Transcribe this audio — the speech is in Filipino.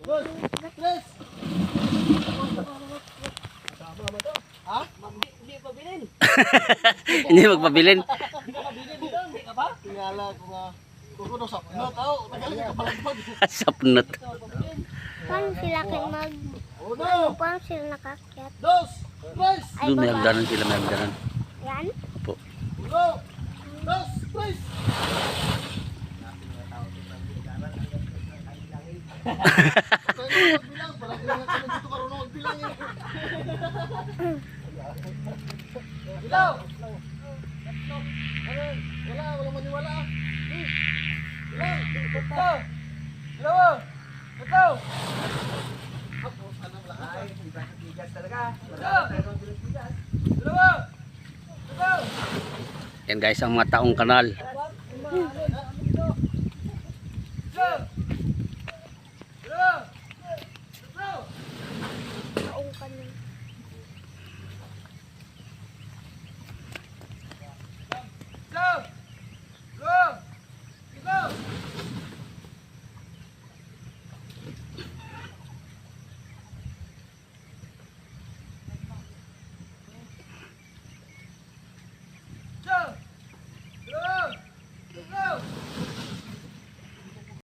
Dos, tres. Ha? Hindi pa bilhin. Hindi magpabilin. Hindi ka nabili dito? Hindi ka ba? Tingala ko nga. Kuko daw sa no, tao. Nagaling ka palagpag. Sapnot. Paano sila kayo mag... Uno, Paano sila nakakyat? dos, tres. Doon may hagdanan sila, may hagdanan. Yan? Opo. Uno, dos, tres. Magbilang, parang kailangan ka na dito karunong magbilang eh. Bilaw! Walang maniwala. Bilang! Ito! Dalawa! Ito! Ay, tigas talaga. Dalawa! Ito! Yan guys, ang mga taong kanal. Ito!